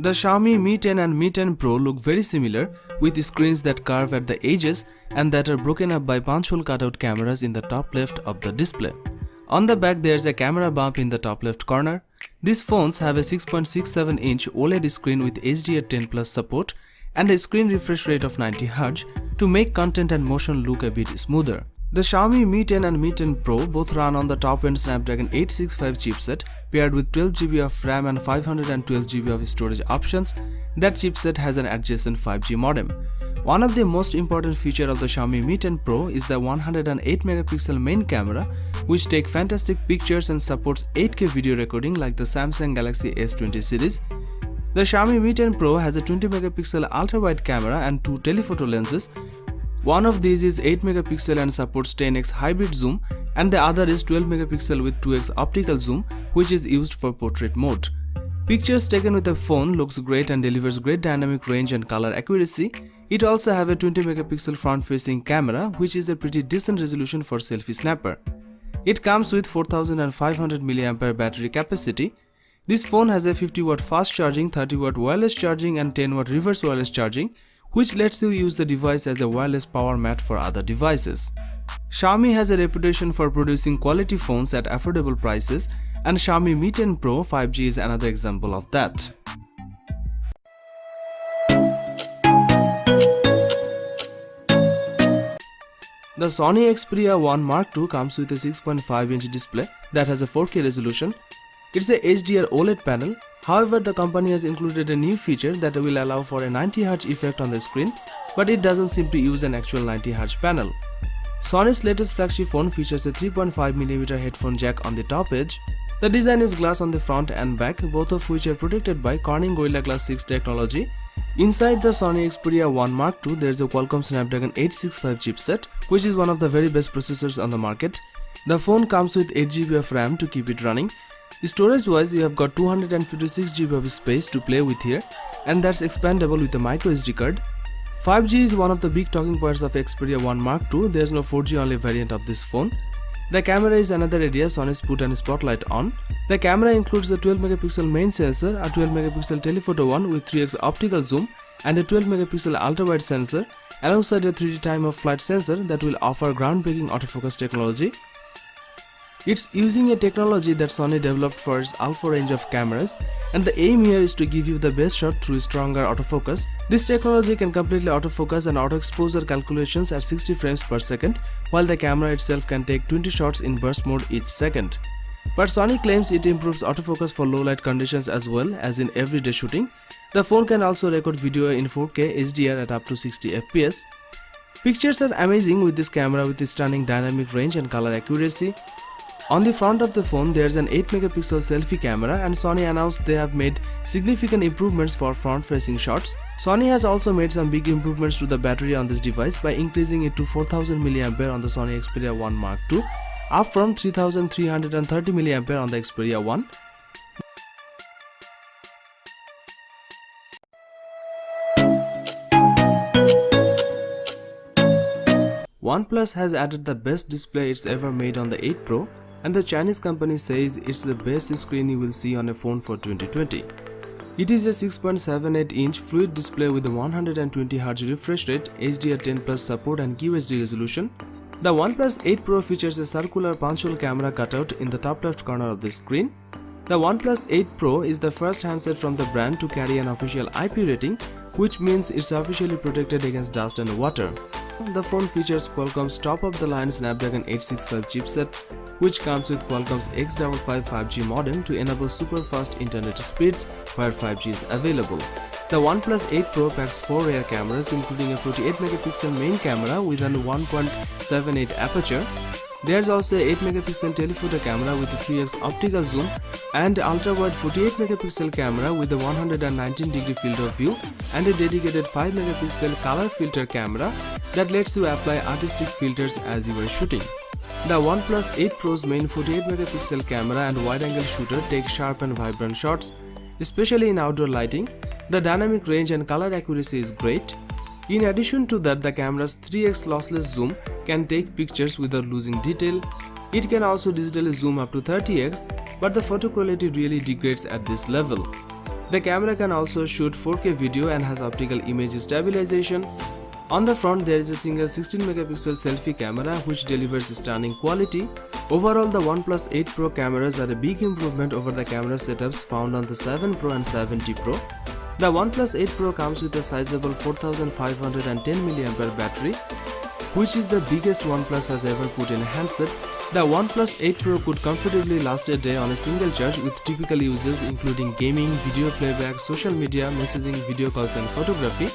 The Xiaomi Mi 10 and Mi 10 Pro look very similar, with screens that curve at the edges and that are broken up by punch-hole cutout cameras in the top left of the display. On the back there is a camera bump in the top left corner. These phones have a 6.67-inch OLED screen with HDR10+ support and a screen refresh rate of 90Hz to make content and motion look a bit smoother. The Xiaomi Mi 10 and Mi 10 Pro both run on the top-end Snapdragon 865 chipset paired with 12GB of RAM and 512GB of storage options. That chipset has an adjacent 5G modem. One of the most important features of the Xiaomi Mi 10 Pro is the 108MP main camera, which takes fantastic pictures and supports 8K video recording like the Samsung Galaxy S20 series. The Xiaomi Mi 10 Pro has a 20MP ultra-wide camera and two telephoto lenses. One of these is 8MP and supports 10x hybrid zoom, and the other is 12MP with 2x optical zoom, which is used for portrait mode. Pictures taken with the phone looks great and delivers great dynamic range and color accuracy. It also have a 20MP front-facing camera, which is a pretty decent resolution for selfie snapper. It comes with 4500 mAh battery capacity. This phone has a 50W fast charging, 30W wireless charging and 10W reverse wireless charging, which lets you use the device as a wireless power mat for other devices. Xiaomi has a reputation for producing quality phones at affordable prices, and Xiaomi Mi 10 Pro 5G is another example of that. The Sony Xperia 1 Mark II comes with a 6.5-inch display that has a 4K resolution. It's a HDR OLED panel. However, the company has included a new feature that will allow for a 90Hz effect on the screen, but it doesn't seem to use an actual 90Hz panel. Sony's latest flagship phone features a 3.5mm headphone jack on the top edge. The design is glass on the front and back, both of which are protected by Corning Gorilla Glass 6 technology. Inside the Sony Xperia 1 Mark II, there is a Qualcomm Snapdragon 865 chipset, which is one of the very best processors on the market. The phone comes with 8GB of RAM to keep it running. Storage wise, you have got 256GB of space to play with here, and that's expandable with a microSD card. 5G is one of the big talking points of Xperia 1 Mark II. There's no 4G only variant of this phone. The camera is another area Sony's put a spotlight on. The camera includes a 12MP main sensor, a 12MP telephoto one with 3x optical zoom, and a 12MP ultra-wide sensor, alongside a 3D time-of-flight sensor that will offer groundbreaking autofocus technology. It's using a technology that Sony developed for its alpha range of cameras, and the aim here is to give you the best shot through stronger autofocus. This technology can completely autofocus and auto-exposure calculations at 60 frames per second, while the camera itself can take 20 shots in burst mode each second. But Sony claims it improves autofocus for low light conditions as well as in everyday shooting. The phone can also record video in 4K HDR at up to 60 FPS. Pictures are amazing with this camera with its stunning dynamic range and color accuracy. On the front of the phone, there is an 8MP selfie camera, and Sony announced they have made significant improvements for front-facing shots. Sony has also made some big improvements to the battery on this device by increasing it to 4000 mAh on the Sony Xperia 1 Mark II, up from 3330 mAh on the Xperia 1. OnePlus has added the best display it's ever made on the 8 Pro, and the Chinese company says it's the best screen you will see on a phone for 2020. It is a 6.78-inch fluid display with a 120Hz refresh rate, HDR10+ support and QHD resolution. The OnePlus 8 Pro features a circular punch-hole camera cutout in the top left corner of the screen. The OnePlus 8 Pro is the first handset from the brand to carry an official IP rating, which means it's officially protected against dust and water. The phone features Qualcomm's top-of-the-line Snapdragon 865 chipset, which comes with Qualcomm's X55 5G modem to enable super-fast internet speeds where 5G is available. The OnePlus 8 Pro packs 4 rear cameras, including a 48MP main camera with an 1.78 aperture. There's also a 8MP telephoto camera with a 3x optical zoom and ultra-wide 48MP camera with a 119° field of view and a dedicated 5MP color filter camera that lets you apply artistic filters as you are shooting. The OnePlus 8 Pro's main 48MP camera and wide-angle shooter take sharp and vibrant shots, especially in outdoor lighting. The dynamic range and color accuracy is great. In addition to that, the camera's 3x lossless zoom can take pictures without losing detail. It can also digitally zoom up to 30x, but the photo quality really degrades at this level. The camera can also shoot 4K video and has optical image stabilization. On the front, there is a single 16 megapixel selfie camera which delivers stunning quality. Overall, the OnePlus 8 Pro cameras are a big improvement over the camera setups found on the 7 Pro and 7T Pro. The OnePlus 8 Pro comes with a sizable 4510 mAh battery, which is the biggest OnePlus has ever put in a handset. The OnePlus 8 Pro could comfortably last a day on a single charge with typical uses including gaming, video playback, social media, messaging, video calls and photography.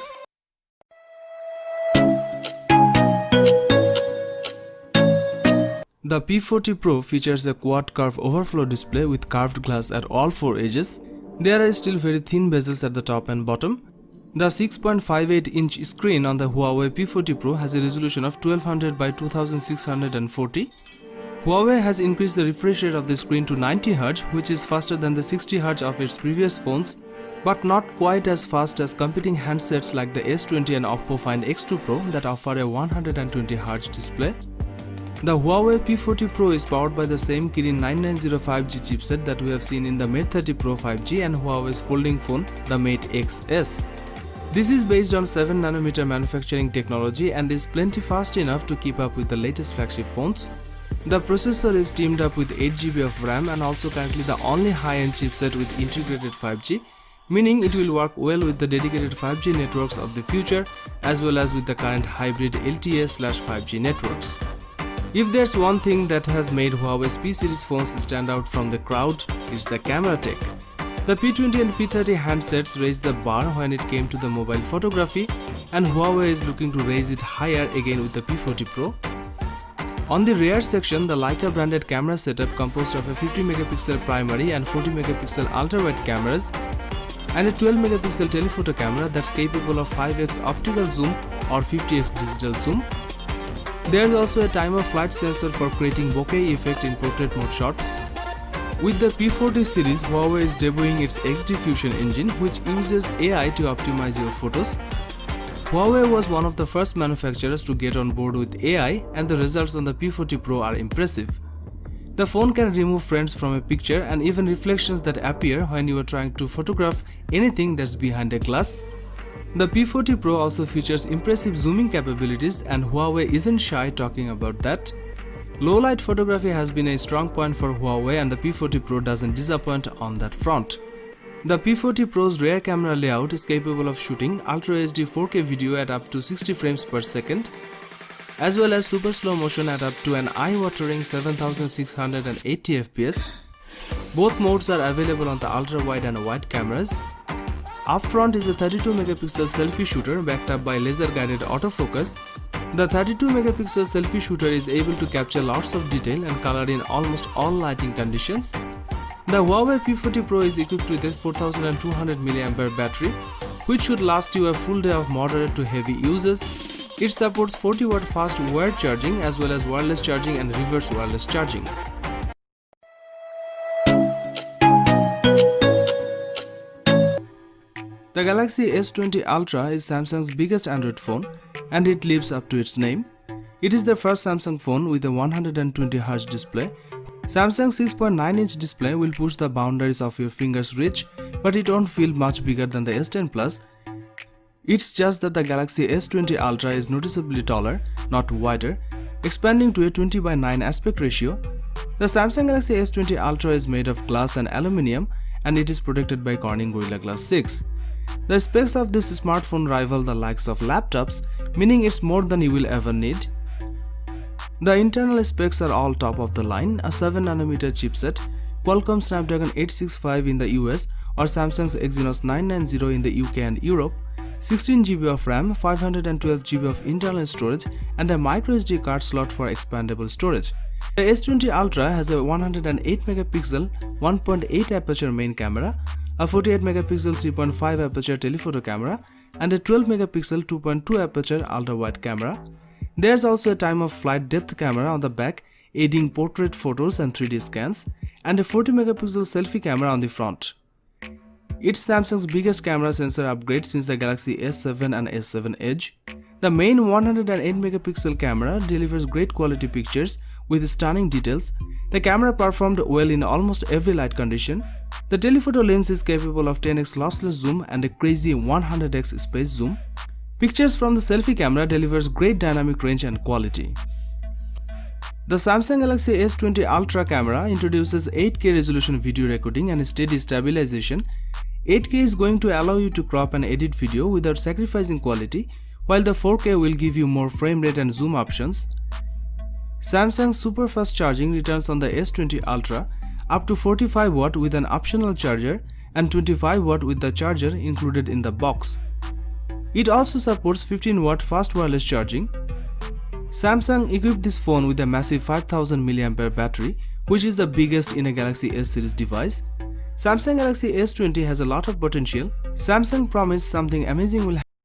The P40 Pro features a quad curve overflow display with curved glass at all four edges. There are still very thin bezels at the top and bottom. The 6.58-inch screen on the Huawei P40 Pro has a resolution of 1200 by 2640. Huawei has increased the refresh rate of the screen to 90 Hz, which is faster than the 60 Hz of its previous phones, but not quite as fast as competing handsets like the S20 and Oppo Find X2 Pro that offer a 120 Hz display. The Huawei P40 Pro is powered by the same Kirin 9905G chipset that we have seen in the Mate 30 Pro 5G and Huawei's folding phone, the Mate XS. This is based on 7nm manufacturing technology and is plenty fast enough to keep up with the latest flagship phones. The processor is teamed up with 8GB of RAM and also currently the only high-end chipset with integrated 5G, meaning it will work well with the dedicated 5G networks of the future as well as with the current hybrid LTE/5G networks. If there's one thing that has made Huawei's P series phones stand out from the crowd, it's the camera tech. The P20 and P30 handsets raised the bar when it came to the mobile photography, and Huawei is looking to raise it higher again with the P40 Pro. On the rear section, the Leica branded camera setup composed of a 50 megapixel primary and 40 megapixel ultra-wide cameras and a 12 megapixel telephoto camera that's capable of 5x optical zoom or 50x digital zoom. There is also a time of flight sensor for creating bokeh effect in portrait mode shots. With the P40 series, Huawei is debuting its XD Fusion engine, which uses AI to optimize your photos. Huawei was one of the first manufacturers to get on board with AI, and the results on the P40 Pro are impressive. The phone can remove friends from a picture and even reflections that appear when you are trying to photograph anything that's behind a glass. The P40 Pro also features impressive zooming capabilities, and Huawei isn't shy talking about that. Low light photography has been a strong point for Huawei, and the P40 Pro doesn't disappoint on that front. The P40 Pro's rear camera layout is capable of shooting Ultra HD 4K video at up to 60 frames per second, as well as super slow motion at up to an eye-watering 7680 fps. Both modes are available on the ultra wide and wide cameras. Up front is a 32 megapixel selfie shooter backed up by laser guided autofocus. The 32 megapixel selfie shooter is able to capture lots of detail and color in almost all lighting conditions. The Huawei P40 Pro is equipped with a 4200 mAh battery, which should last you a full day of moderate to heavy uses. It supports 40W fast wired charging as well as wireless charging and reverse wireless charging. The Galaxy S20 Ultra is Samsung's biggest Android phone, and it lives up to its name. It is the first Samsung phone with a 120Hz display. Samsung's 6.9-inch display will push the boundaries of your finger's reach, but it won't feel much bigger than the S10 Plus. It's just that the Galaxy S20 Ultra is noticeably taller, not wider, expanding to a 20:9 aspect ratio. The Samsung Galaxy S20 Ultra is made of glass and aluminium, and it is protected by Corning Gorilla Glass 6. The specs of this smartphone rival the likes of laptops, meaning it's more than you will ever need. The internal specs are all top of the line: a 7nm chipset, Qualcomm Snapdragon 865 in the US or Samsung's Exynos 990 in the UK and Europe, 16GB of RAM, 512GB of internal storage, and a microSD card slot for expandable storage. The S20 Ultra has a 108MP 1.8 aperture main camera, a 48MP 3.5 aperture telephoto camera, and a 12MP 2.2 aperture ultra-wide camera. There's also a time-of-flight depth camera on the back, aiding portrait photos and 3D scans, and a 40MP selfie camera on the front. It's Samsung's biggest camera sensor upgrade since the Galaxy S7 and S7 Edge. The main 108MP camera delivers great quality pictures with stunning details. The camera performed well in almost every light condition. The telephoto lens is capable of 10x lossless zoom and a crazy 100x space zoom. Pictures from the selfie camera delivers great dynamic range and quality. The Samsung Galaxy S20 Ultra camera introduces 8K resolution video recording and steady stabilization. 8K is going to allow you to crop and edit video without sacrificing quality, while the 4K will give you more frame rate and zoom options. Samsung super fast charging returns on the S20 Ultra, up to 45 watt with an optional charger and 25 watt with the charger included in the box. It also supports 15 watt fast wireless charging. Samsung equipped this phone with a massive 5000 mAh battery, which is the biggest in a Galaxy S series device. Samsung Galaxy S20 has a lot of potential. Samsung promised something amazing will